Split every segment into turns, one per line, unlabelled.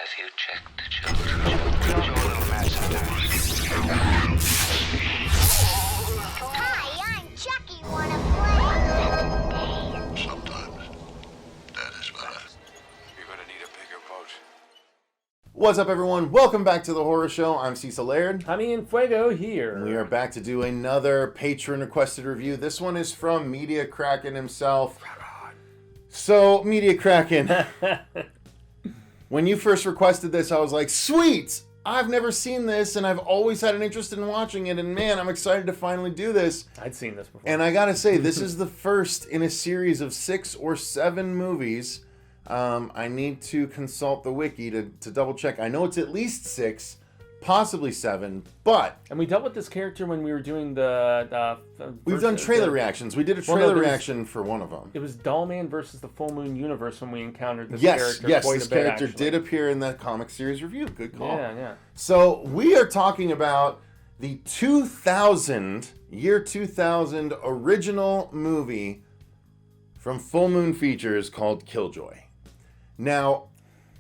Have you checked the children?
Hi, I'm Chucky. Wanna play?
Sometimes that is better.
You're gonna need a bigger boat.
What's up, everyone? Welcome back to the Horror Show. I'm Cecil Laird.
Jaime and Fuego here.
And we are back to do another patron-requested review. This one is from Media Kraken himself. So, Media Kraken, when you first requested this, I was like, sweet! I've never seen this, and I've always had an interest in watching it, and man, I'm excited to finally do this.
I'd seen this before.
And I gotta say, this is the first in a series of 6 or 7 movies. I need to consult the wiki to double check. I know it's at least 6, possibly 7, but...
And we dealt with this character when we were doing the
we've done trailer reactions. We did a trailer reaction for one of them.
It was Dollman versus the Full Moon Universe when we encountered this
yes,
character.
Yes,
quite
this
a bit,
character
actually.
did appear in the comic series review. Good call.
Yeah.
So we are talking about the year 2000 original movie from Full Moon Features called Killjoy. Now,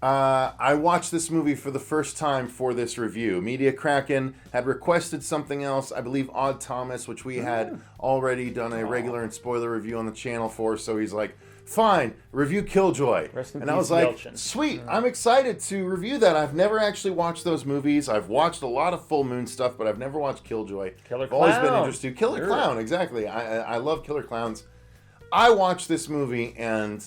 I watched this movie for the first time for this review. Media Kraken had requested something else, I believe Odd Thomas, which we had already done a regular and spoiler review on the channel for, so he's like, fine, review Killjoy. And I was like, sweet, I'm excited to review that. I've never actually watched those movies. I've watched a lot of Full Moon stuff, but I've never watched Killjoy.
Killer
I've always
Clown.
been interested. Killer Clown, exactly. I love Killer Clowns. I watched this movie and...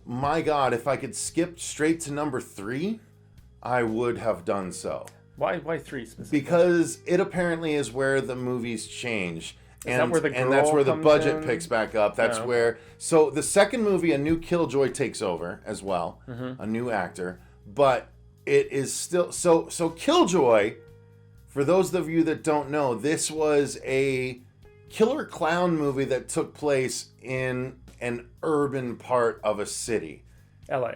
my God, if I could skip straight to number 3, I would have done so.
Why 3 specifically?
Because it apparently is where the movies change.
That where the
and that's where the
girl
budget
comes in?
picks back up. That's
Oh, okay.
where... So the second movie, a new Killjoy takes over as well. A new actor. But it is still... So Killjoy, for those of you that don't know, this was a killer clown movie that took place in an urban part of a city.
LA.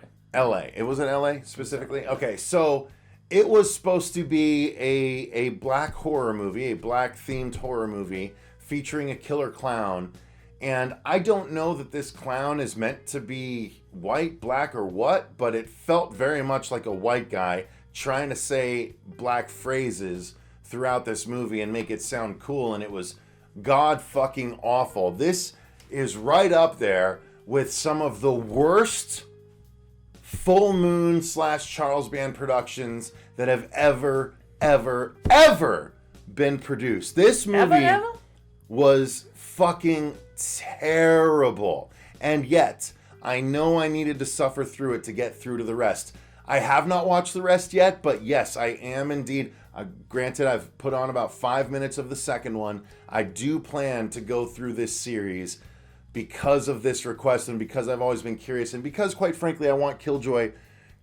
It was in LA specifically? Okay, so it was supposed to be a black horror movie, a black themed horror movie featuring a killer clown. And I don't know that this clown is meant to be white, black, or what, but it felt very much like a white guy trying to say black phrases throughout this movie and make it sound cool, and it was god fucking awful. This is right up there with some of the worst Full Moon / Charles Band productions that have ever been produced. This movie was fucking terrible. And yet, I know I needed to suffer through it to get through to the rest. I have not watched the rest yet, but yes, I am indeed. Granted, I've put on about 5 minutes of the second one. I do plan to go through this series because of this request and because I've always been curious and because, quite frankly, I want Killjoy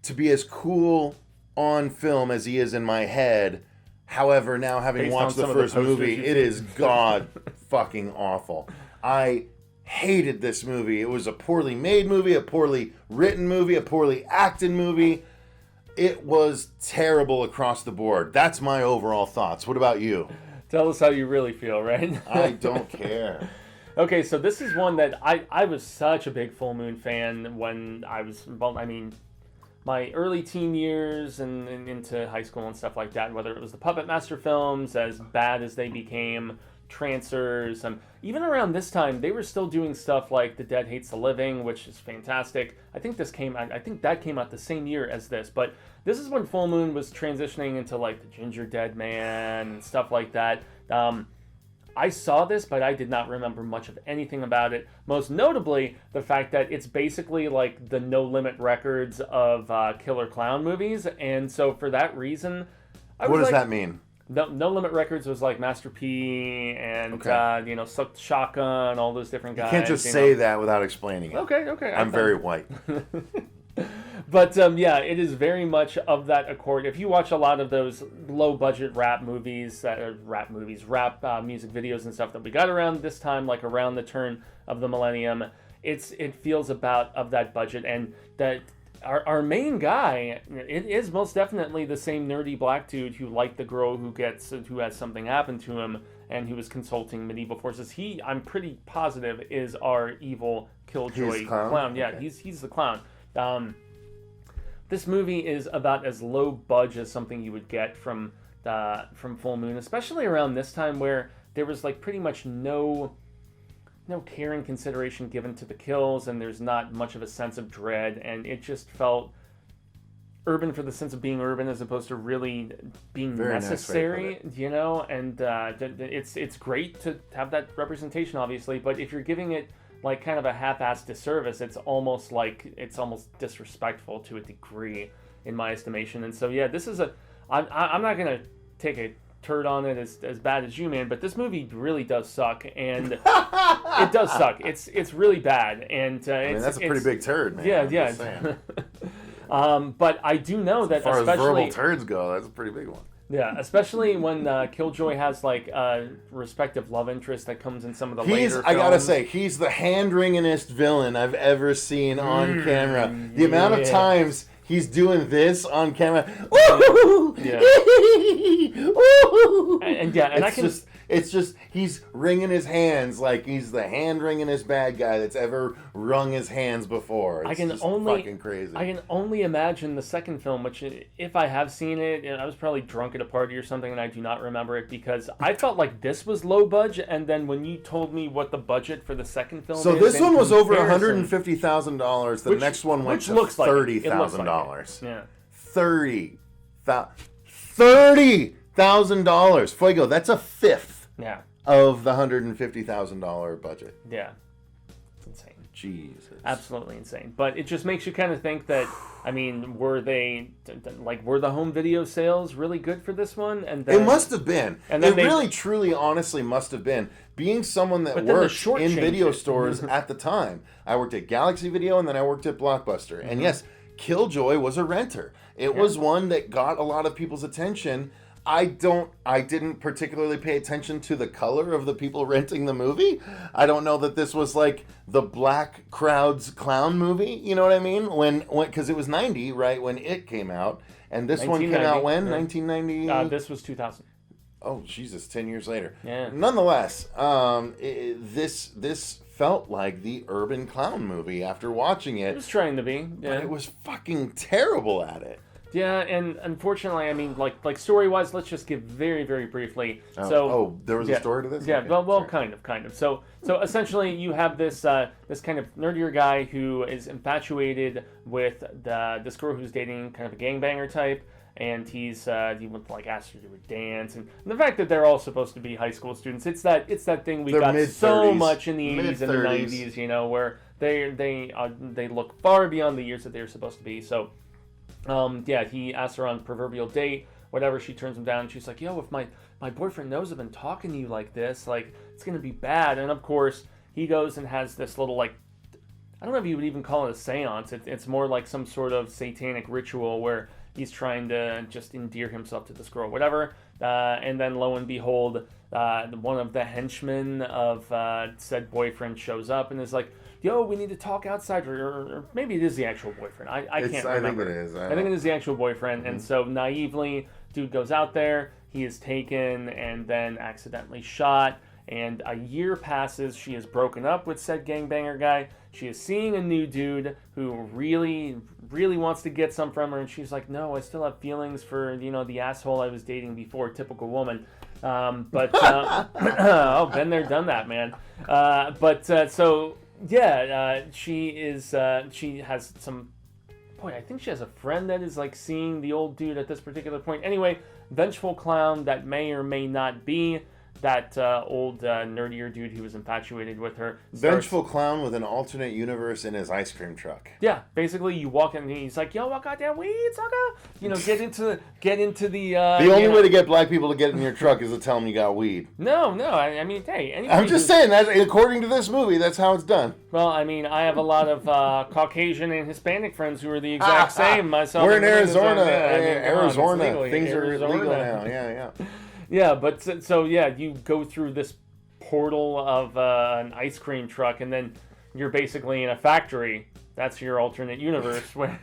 to be as cool on film as he is in my head. However, now having
Based
watched
on
the
some of the
first movie,
posters
it is god fucking awful. I hated this movie. It was a poorly made movie, a poorly written movie, a poorly acted movie. It was terrible across the board. That's my overall thoughts. What about you?
Tell us how you really feel, right?
I don't care.
Okay, so this is one that I was such a big Full Moon fan when I was, well, I mean, my early teen years and into high school and stuff like that, whether it was the Puppet Master films, as bad as they became, Trancers, even around this time, they were still doing stuff like The Dead Hates the Living, which is fantastic. I think that came out the same year as this, but this is when Full Moon was transitioning into like the Ginger Dead Man and stuff like that. I saw this, but I did not remember much of anything about it. Most notably, the fact that it's basically like the No Limit Records of killer clown movies, and so for that reason,
What does that mean?
No Limit Records was like Master P and Sucked Shotgun, all those different guys.
You can't just say that without explaining it.
Okay.
I'm very white.
But yeah, it is very much of that accord. If you watch a lot of those low-budget rap movies, rap music videos and stuff that we got around this time, like around the turn of the millennium, it feels about of that budget, and that our main guy, it is most definitely the same nerdy black dude who liked the girl who has something happen to him, and who was consulting medieval forces. He, I'm pretty positive, is our evil Killjoy clown. Yeah, okay. He's the clown. this movie is about as low budge as something you would get from Full Moon, especially around this time where there was like pretty much no care and consideration given to the kills, and there's not much of a sense of dread, and it just felt urban for the sense of being urban as opposed to really being
Very nice way to
necessary,
put it.
you know. And it's great to have that representation, obviously, but if you're giving it like kind of a half-assed disservice, it's almost disrespectful to a degree, in my estimation. And so yeah, this is I'm not gonna take a turd on it as bad as you, man, but this movie really does suck, and it does suck. It's really bad, and
I mean, that's a pretty big turd, man.
Yeah,
I'm just saying.
But I do know that
As far as
especially
verbal turds go, that's a pretty big one.
yeah, especially when Killjoy has like a respective love interest that comes in some of the later
I gotta
films.
say, he's the hand-wringingest villain I've ever seen on camera. The amount of times he's doing this on camera.
Yeah. And
It's just he's wringing his hands like he's the hand-wringingest bad guy that's ever wrung his hands before. It's just fucking crazy.
I can only imagine the second film, which if I have seen it, I was probably drunk at a party or something and I do not remember it, because I felt like this was low budget, and then when you told me what the budget for the second film
So
is,
this
in
one was over
comparison-
$150,000. The next one went
which
to
looks like it.
$30,000.
Yeah.
$30,000. Fuego, that's a fifth
Yeah.
of the $150,000 budget.
Yeah. It's insane.
Jesus.
Absolutely insane. But it just makes you kind of think that, I mean, were the home video sales really good for this one? And then,
It must have been.
And
It
then they-
really, truly, honestly must have been. Being someone that
But then they
worked in
shortchanged
video
it.
stores at the time, I worked at Galaxy Video and then I worked at Blockbuster.
Mm-hmm.
And yes, Killjoy was a renter. It was one that got a lot of people's attention. I didn't particularly pay attention to the color of the people renting the movie. I don't know that this was like the black crowd's clown movie. You know what I mean? Because it was 90, right, when it came out. And this one came out when?
Yeah.
1990?
This was 2000.
Oh, Jesus, 10 years later.
Yeah.
Nonetheless, this felt like the urban clown movie after watching
It
it.
was trying to be. Yeah.
But it was fucking terrible at it.
Yeah, and unfortunately, I mean, like story-wise, let's just give very, very briefly.
There was a story to this?
Yeah,
Okay,
well,
sorry.
kind of. So essentially, you have this this kind of nerdier guy who is infatuated with this girl who's dating kind of a gangbanger type, and he would like ask her to do a dance, and the fact that they're all supposed to be high school students, it's that thing we
They're
got so
mid-30s.
much in the 80s and the
Mid-30s.
90s, you know, where they look far beyond the years that they're supposed to be. So. He asks her on a proverbial date, whatever, she turns him down, and she's like, yo, if my boyfriend knows I've been talking to you like this, like, it's gonna be bad. And of course, he goes and has this little, like, I don't know if you would even call it a seance, it's more like some sort of satanic ritual where he's trying to just endear himself to this girl, whatever, and then lo and behold, one of the henchmen of said boyfriend shows up and is like, yo, we need to talk outside, or maybe it is the actual boyfriend. I can't remember.
I think it is.
I think it is the actual boyfriend, and so naively, dude goes out there, he is taken and then accidentally shot, and a year passes, she is broken up with said gangbanger guy, she is seeing a new dude who really, really wants to get some from her, and she's like, no, I still have feelings for, the asshole I was dating before, typical woman. Oh, been there, done that, man. She has some point. I think she has a friend that is like seeing the old dude at this particular point. Anyway, vengeful clown that may or may not be that old nerdier dude who was infatuated with her.
Vengeful clown with an alternate universe in his ice cream truck.
Yeah, basically you walk in and he's like, yo, I got that weed, sucker. Get into the.
The only way to get black people to get in your truck is to tell them you got weed.
No, I mean, hey, anybody
I'm just saying that according to this movie, that's how it's done.
Well, I mean, I have a lot of Caucasian and Hispanic friends who are the exact same. Myself,
We're in Arizona.
Arizona.
Things are legal now. Yeah.
Yeah, but so you go through this portal of an ice cream truck, and then you're basically in a factory. That's your alternate universe where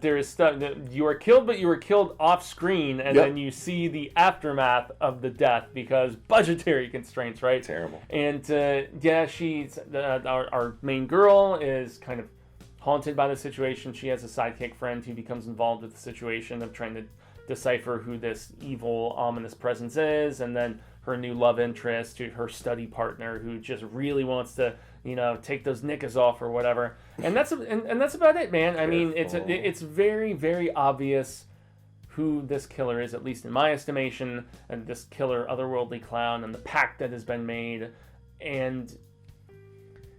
there is stuff. You are killed, but you were killed off screen, and then you see the aftermath of the death because budgetary constraints, right?
Terrible.
And she's our main girl is kind of haunted by the situation. She has a sidekick friend who becomes involved with the situation of trying to decipher who this evil, ominous presence is, and then her new love interest, her study partner, who just really wants to, take those knickers off or whatever. And that's about it, man. I mean, it's very, very obvious who this killer is, at least in my estimation, and this killer otherworldly clown, and the pact that has been made, and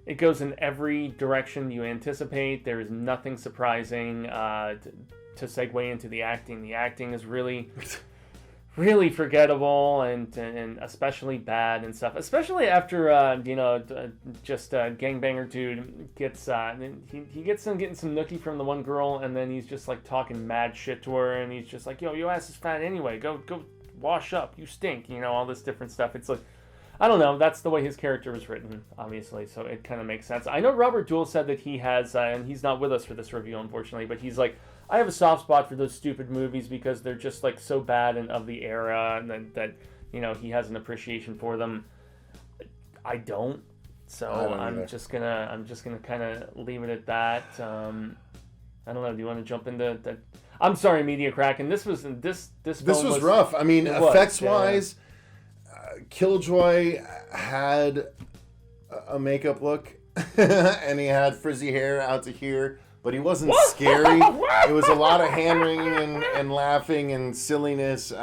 it goes in every direction you anticipate. There is nothing surprising. To segue into the acting is really, really forgettable and especially bad and stuff. Especially after just gangbanger dude gets he gets getting some nookie from the one girl, and then he's just like talking mad shit to her, and he's just like, yo, your ass is fat anyway. Go wash up. You stink. All this different stuff. It's like, I don't know. That's the way his character was written, obviously, so it kind of makes sense. I know Robert Jewell said that he has, and he's not with us for this review, unfortunately, but he's like, I have a soft spot for those stupid movies because they're just like so bad and of the era, and that he has an appreciation for them. I don't, so I'm just gonna kind of leave it at that. I don't know. Do you want to jump into that? I'm sorry, Media Kraken. This was
rough. I mean, effects wise. Killjoy had a makeup look, and he had frizzy hair out to here, but he wasn't scary. It was a lot of hand-wringing and laughing and silliness.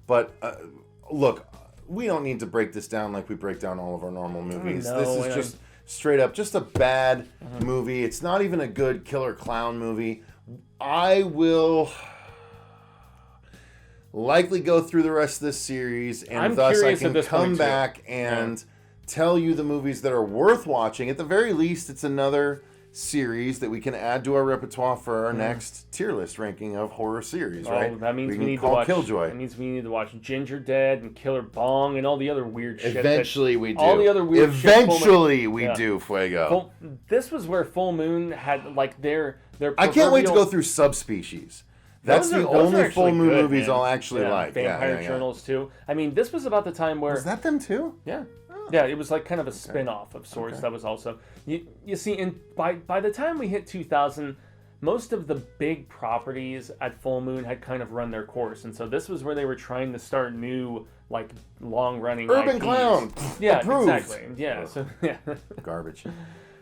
But look, we don't need to break this down like we break down all of our normal movies. This is just straight up just a bad movie. It's not even a good killer clown movie. I will likely go through the rest of this series, and thus I can come back and tell you the movies that are worth watching. At the very least, it's another series that we can add to our repertoire for our next tier list ranking of horror series, right?
That means we need to watch Killjoy. That means we need to watch Ginger Dead and Killer Bong and all the other weird shit.
Eventually we do.
All the other weird shit.
Eventually we do, Fuego.
This was where Full Moon had like their
I can't wait to go through Subspecies. That's the only full moon movies I'll actually like.
Vampire Journals too. I mean, this was about the time where...
Was that them too?
Yeah. Oh. Yeah, it was like kind of a spin-off of sorts. That was also... You see, by the time we hit 2000, most of the big properties at Full Moon had kind of run their course. And so this was where they were trying to start new, like, long-running
Urban
IPs.
Clown!
Yeah,
Approved.
Exactly. Yeah, so... Yeah.
Garbage.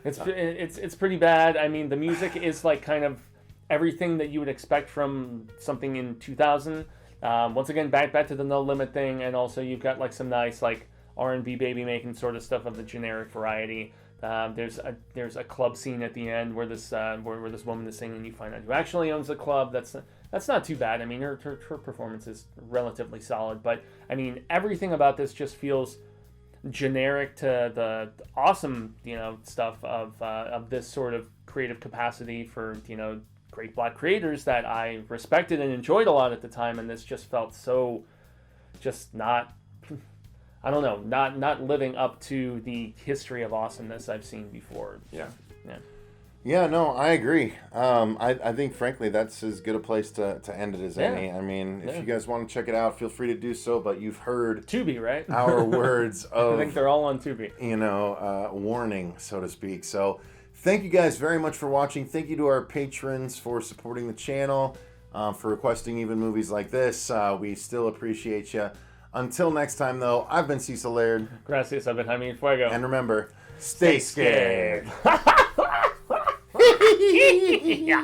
It's pretty bad. I mean, the music is like kind of everything that you would expect from something in 2000. Once again, back to the No Limit thing, and also you've got like some nice like R&B baby making sort of stuff of the generic variety. There's a club scene at the end where this woman is singing. You find out who actually owns the club. That's not too bad. I mean, her performance is relatively solid, but I mean everything about this just feels generic to the awesome stuff of this sort of creative capacity for great black creators that I respected and enjoyed a lot at the time, and this just felt so just not I don't know, not living up to the history of awesomeness I've seen before.
Yeah, no, I agree. I think, frankly, that's as good a place to end it as any. I mean, if you guys want to check it out, feel free to do so, but you've heard...
Tubi, right?
Our words of...
I think they're all on Tubi.
Warning, so to speak. So, thank you guys very much for watching. Thank you to our patrons for supporting the channel, for requesting even movies like this. We still appreciate you. Until next time, though, I've been Cecil Laird.
Gracias, I've been Jaime Fuego.
And remember, stay scared.
Yeah.